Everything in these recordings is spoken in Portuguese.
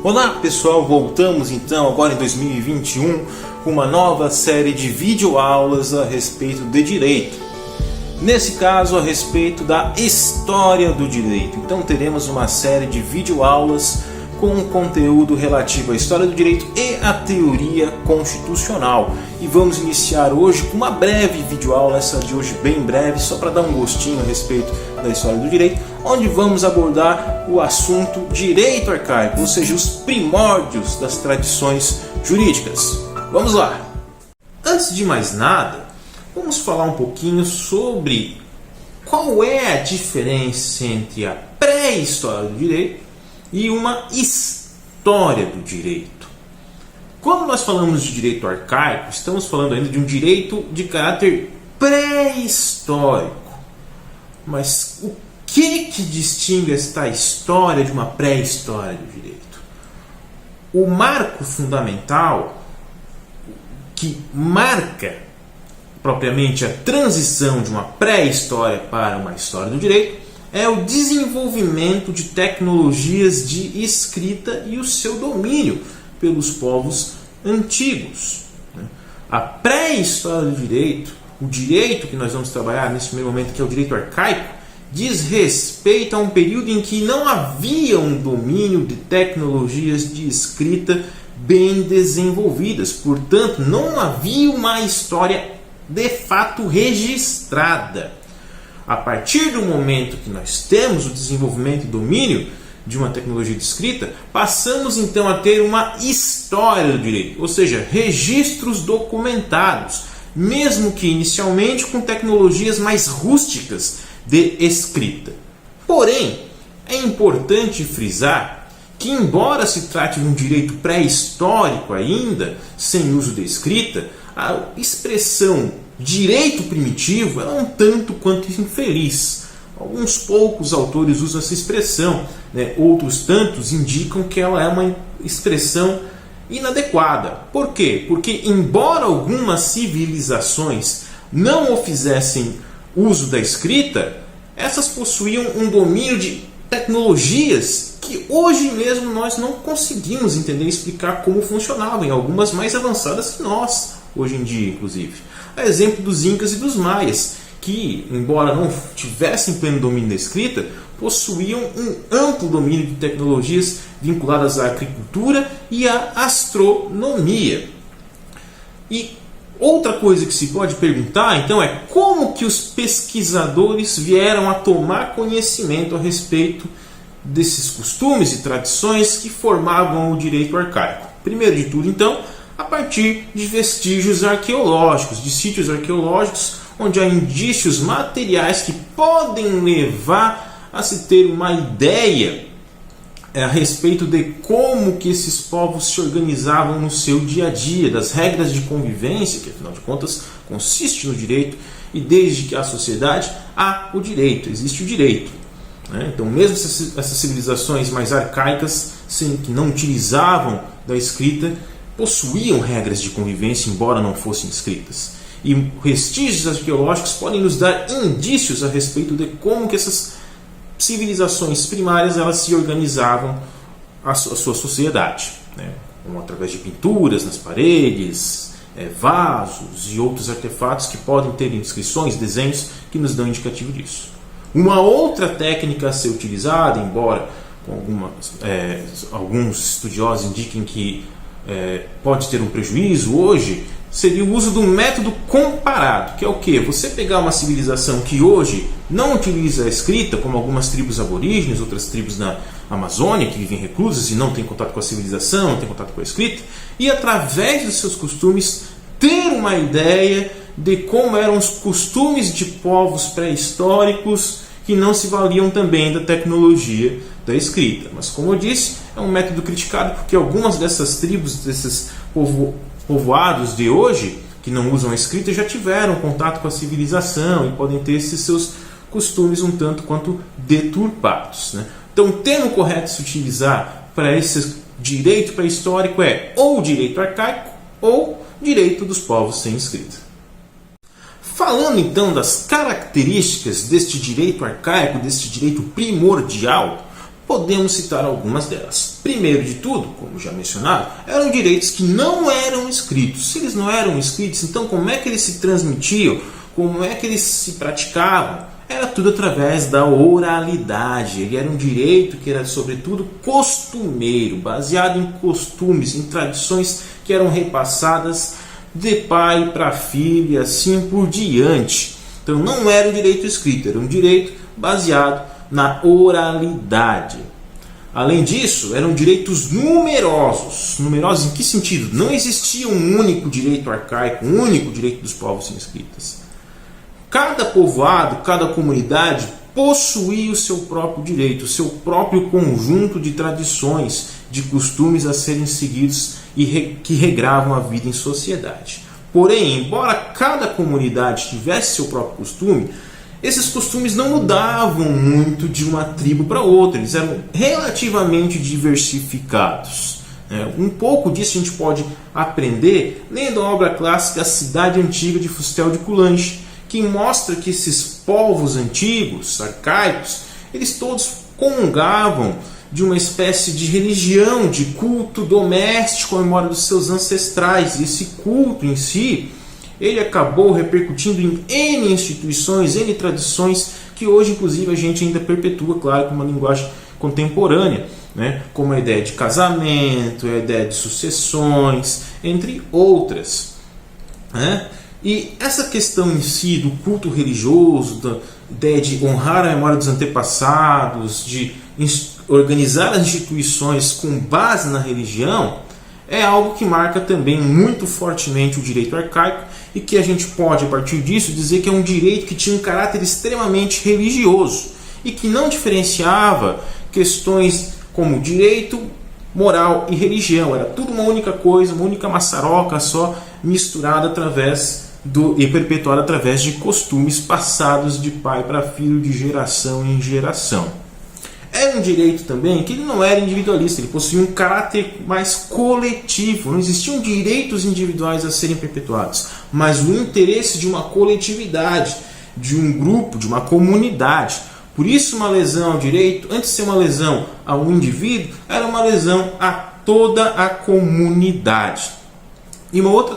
Olá pessoal, voltamos então agora em 2021 com uma nova série de videoaulas a respeito de direito. Nesse caso a respeito da história do direito. Então teremos uma série de videoaulas com conteúdo relativo à história do direito e à teoria constitucional. E vamos iniciar hoje com uma breve videoaula, essa de hoje bem breve, só para dar um gostinho a respeito da história do direito, onde vamos abordar o assunto direito arcaico, ou seja, os primórdios das tradições jurídicas. Vamos lá! Antes de mais nada, vamos falar um pouquinho sobre qual é a diferença entre a pré-história do direito e uma história do direito. Quando nós falamos de direito arcaico, estamos falando ainda de um direito de caráter pré-histórico. Mas o que distingue esta história de uma pré-história do direito? O marco fundamental que marca propriamente a transição de uma pré-história para uma história do direito é o desenvolvimento de tecnologias de escrita e o seu domínio pelos povos antigos. A pré-história do direito, o direito que nós vamos trabalhar nesse primeiro momento, que é o direito arcaico, diz respeito a um período em que não havia um domínio de tecnologias de escrita bem desenvolvidas. Portanto, não havia uma história de fato registrada. A partir do momento que nós temos o desenvolvimento e domínio de uma tecnologia de escrita, passamos então a ter uma história do direito, ou seja, registros documentados, mesmo que inicialmente com tecnologias mais rústicas de escrita. Porém, é importante frisar que, embora se trate de um direito pré-histórico ainda, sem uso de escrita, a expressão direito primitivo é um tanto quanto infeliz. Alguns poucos autores usam essa expressão, outros tantos indicam que ela é uma expressão inadequada. Por quê? Porque, embora algumas civilizações não o fizessem uso da escrita, essas possuíam um domínio de tecnologias que hoje mesmo nós não conseguimos entender e explicar como funcionavam, em algumas mais avançadas que nós, hoje em dia, inclusive. A exemplo dos Incas e dos Maias, que, embora não tivessem pleno domínio da escrita, possuíam um amplo domínio de tecnologias vinculadas à agricultura e à astronomia. E outra coisa que se pode perguntar, então, é como que os pesquisadores vieram a tomar conhecimento a respeito desses costumes e tradições que formavam o direito arcaico. Primeiro de tudo, então, a partir de vestígios arqueológicos, de sítios arqueológicos, onde há indícios materiais que podem levar a se ter uma ideia a respeito de como que esses povos se organizavam no seu dia a dia, das regras de convivência, que afinal de contas consiste no direito, e desde que há sociedade, há o direito, existe o direito. Então, mesmo essas civilizações mais arcaicas, que não utilizavam da escrita, possuíam regras de convivência, embora não fossem escritas. E vestígios arqueológicos podem nos dar indícios a respeito de como que essas civilizações primárias elas se organizavam a sua sociedade, como através de pinturas nas paredes, vasos e outros artefatos que podem ter inscrições, desenhos que nos dão indicativo disso. Uma outra técnica a ser utilizada, embora alguns estudiosos indiquem que pode ter um prejuízo hoje, seria o uso do método comparado, que é o quê? Você pegar uma civilização que hoje não utiliza a escrita, como algumas tribos aborígenes, outras tribos na Amazônia, que vivem reclusas e não têm contato com a civilização, não têm contato com a escrita, e através dos seus costumes ter uma ideia de como eram os costumes de povos pré-históricos que não se valiam também da tecnologia da escrita. Mas, como eu disse, é um método criticado porque algumas dessas tribos, desses povoados de hoje, que não usam a escrita, já tiveram contato com a civilização e podem ter esses seus costumes um tanto quanto deturpados. Então, o termo correto a se utilizar para esse direito pré-histórico é ou direito arcaico ou direito dos povos sem escrita. Falando então das características deste direito arcaico, deste direito primordial, Podemos citar algumas delas. Primeiro de tudo, como já mencionado, eram direitos que não eram escritos. Se eles não eram escritos, então como é que eles se transmitiam? Como é que eles se praticavam? Era tudo através da oralidade. Ele era um direito que era sobretudo costumeiro, baseado em costumes, em tradições que eram repassadas de pai para filho e assim por diante. Então não era um direito escrito, era um direito baseado na oralidade. Além disso, eram direitos numerosos. Numerosos em que sentido? Não existia um único direito arcaico, um único direito dos povos inscritos. Cada povoado, cada comunidade possuía o seu próprio direito, o seu próprio conjunto de tradições, de costumes a serem seguidos e que regravam a vida em sociedade. Porém, embora cada comunidade tivesse seu próprio costume, esses costumes não mudavam muito de uma tribo para outra, eles eram relativamente diversificados. Um pouco disso a gente pode aprender lendo a obra clássica A Cidade Antiga de Fustel de Coulanges, que mostra que esses povos antigos, arcaicos, eles todos comungavam de uma espécie de religião, de culto doméstico à memória dos seus ancestrais. E esse culto em si, ele acabou repercutindo em N instituições, N tradições, que hoje inclusive a gente ainda perpetua, claro, com uma linguagem contemporânea, né? Como a ideia de casamento, a ideia de sucessões, entre outras, né? E essa questão em si do culto religioso, da ideia de honrar a memória dos antepassados, de organizar as instituições com base na religião, é algo que marca também muito fortemente o direito arcaico e que a gente pode, a partir disso, dizer que é um direito que tinha um caráter extremamente religioso e que não diferenciava questões como direito, moral e religião. Era tudo uma única coisa, uma única maçaroca só, misturada através e perpetuada através de costumes passados de pai para filho, de geração em geração. Era um direito também que ele não era individualista, ele possuía um caráter mais coletivo. Não existiam direitos individuais a serem perpetuados, mas o interesse de uma coletividade, de um grupo, de uma comunidade. Por isso uma lesão ao direito, antes de ser uma lesão a um indivíduo, era uma lesão a toda a comunidade. E uma outra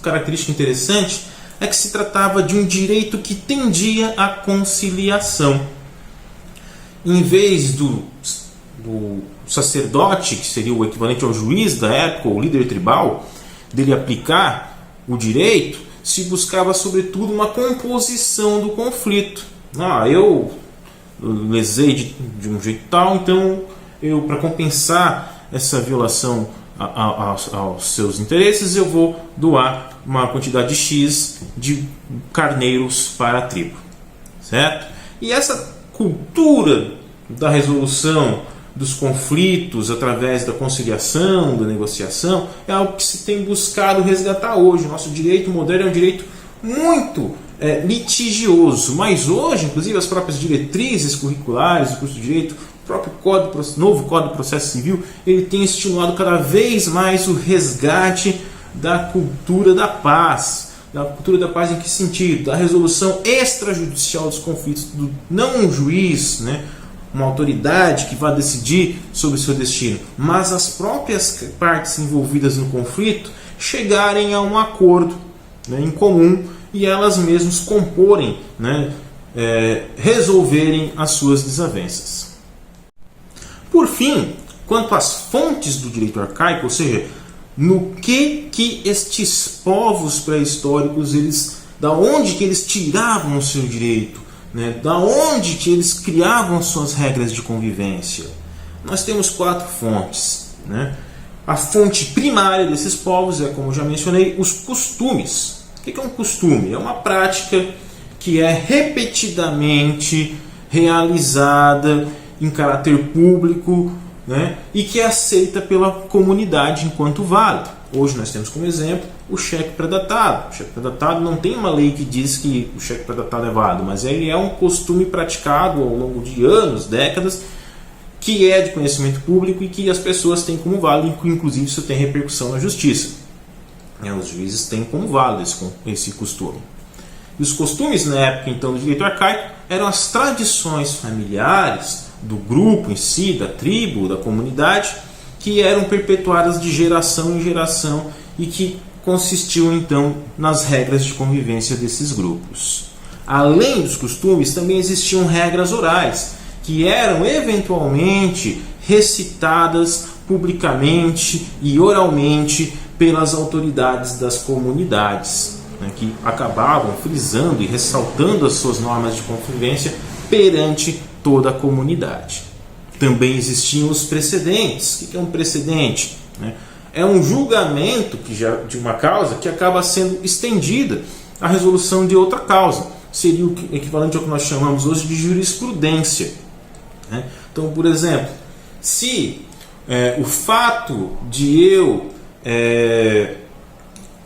característica interessante é que se tratava de um direito que tendia à conciliação. Em vez do sacerdote, que seria o equivalente ao juiz da época, ou líder tribal, dele aplicar o direito, se buscava sobretudo uma composição do conflito. Eu lesei de um jeito tal, então para compensar essa violação aos seus interesses, eu vou doar uma quantidade X de carneiros para a tribo, certo? E essa cultura da resolução dos conflitos através da conciliação, da negociação, é algo que se tem buscado resgatar hoje. O nosso direito moderno é um direito muito litigioso, mas hoje, inclusive, as próprias diretrizes curriculares do curso de Direito, o próprio novo Código de Processo Civil, ele tem estimulado cada vez mais o resgate da cultura da paz. Da cultura da paz em que sentido? Da resolução extrajudicial dos conflitos, do não um juiz, uma autoridade que vai decidir sobre o seu destino, mas as próprias partes envolvidas no conflito chegarem a um acordo em comum e elas mesmas comporem, resolverem as suas desavenças. Por fim, quanto às fontes do direito arcaico, ou seja, no que estes povos pré-históricos, da onde que eles tiravam o seu direito, da onde que eles criavam suas regras de convivência, nós temos 4 fontes. A fonte primária desses povos é, como já mencionei, os costumes. O que é um costume? É uma prática que é repetidamente realizada em caráter público, e que é aceita pela comunidade enquanto válido. Hoje nós temos como exemplo o cheque pré-datado. O cheque pré-datado não tem uma lei que diz que o cheque pré-datado é válido, mas ele é um costume praticado ao longo de anos, décadas, que é de conhecimento público e que as pessoas têm como válido, inclusive isso tem repercussão na justiça. Os juízes têm como válido esse costume. E os costumes na época então do direito arcaico eram as tradições familiares do grupo em si, da tribo, da comunidade, que eram perpetuadas de geração em geração e que consistiam então nas regras de convivência desses grupos. Além dos costumes, também existiam regras orais, que eram eventualmente recitadas publicamente e oralmente pelas autoridades das comunidades, né, que acabavam frisando e ressaltando as suas normas de convivência perante toda a comunidade. Também existiam os precedentes. O que é um precedente? É um julgamento de uma causa que acaba sendo estendida à resolução de outra causa. Seria o equivalente ao que nós chamamos hoje de jurisprudência. Então, por exemplo, se o fato de eu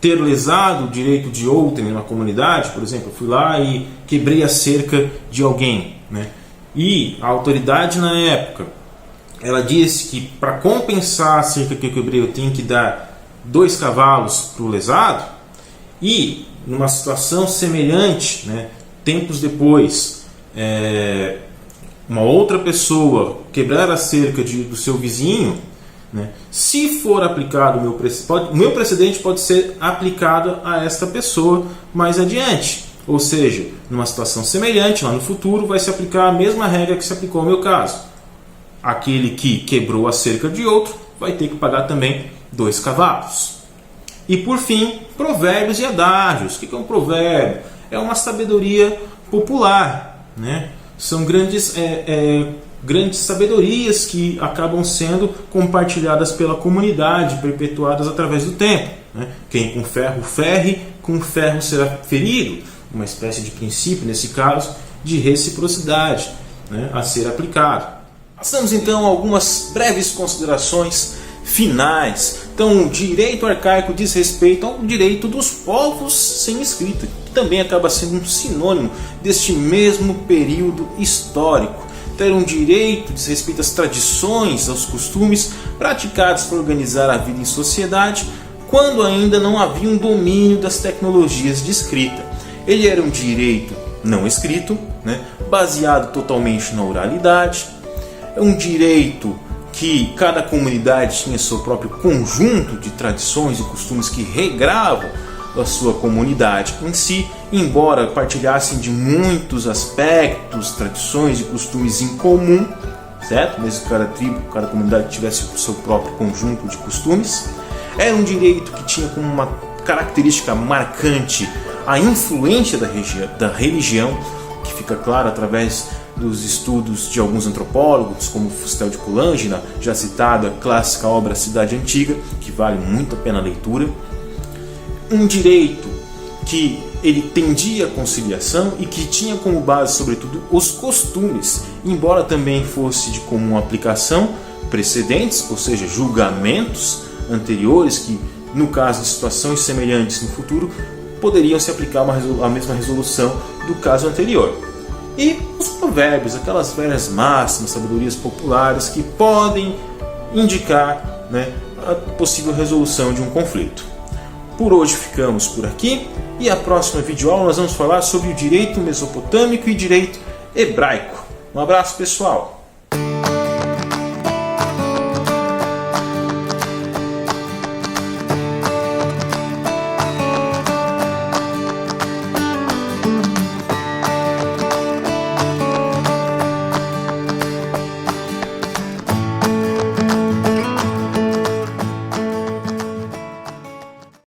ter lesado o direito de outrem numa comunidade, por exemplo, eu fui lá e quebrei a cerca de alguém, e a autoridade na época ela disse que para compensar a cerca que eu quebrei eu tenho que dar 2 cavalos para o lesado, e numa situação semelhante, tempos depois, uma outra pessoa quebrar a cerca do seu vizinho, se for aplicado o meu precedente pode ser aplicado a esta pessoa mais adiante. Ou seja, numa situação semelhante, lá no futuro, vai se aplicar a mesma regra que se aplicou ao meu caso. Aquele que quebrou a cerca de outro vai ter que pagar também 2 cavalos. E por fim, provérbios e adágios. O que é um provérbio? É uma sabedoria popular, São grandes sabedorias que acabam sendo compartilhadas pela comunidade, perpetuadas através do tempo. Quem com ferro ferre, com ferro será ferido. Uma espécie de princípio, nesse caso, de reciprocidade a ser aplicado. Passamos então a algumas breves considerações finais. Então, o direito arcaico diz respeito ao direito dos povos sem escrita, que também acaba sendo um sinônimo deste mesmo período histórico. Ter um direito diz respeito às tradições, aos costumes praticados para organizar a vida em sociedade, quando ainda não havia um domínio das tecnologias de escrita. Ele era um direito não escrito, baseado totalmente na oralidade. É um direito que cada comunidade tinha seu próprio conjunto de tradições e costumes que regravam a sua comunidade em si, embora partilhassem de muitos aspectos, tradições e costumes em comum, certo? Mesmo que cada tribo, cada comunidade tivesse o seu próprio conjunto de costumes. Era um direito que tinha como uma característica marcante a influência da religião, que fica claro através dos estudos de alguns antropólogos, como Fustel de Coulanges, na já citada clássica obra Cidade Antiga, que vale muito a pena a leitura. Um direito que ele tendia à conciliação e que tinha como base, sobretudo, os costumes, embora também fosse de comum aplicação, precedentes, ou seja, julgamentos anteriores que, no caso de situações semelhantes no futuro, poderiam se aplicar a mesma resolução do caso anterior. E os provérbios, aquelas velhas máximas, sabedorias populares que podem indicar a possível resolução de um conflito. Por hoje ficamos por aqui, e a próxima videoaula nós vamos falar sobre o direito mesopotâmico e direito hebraico. Um abraço, pessoal!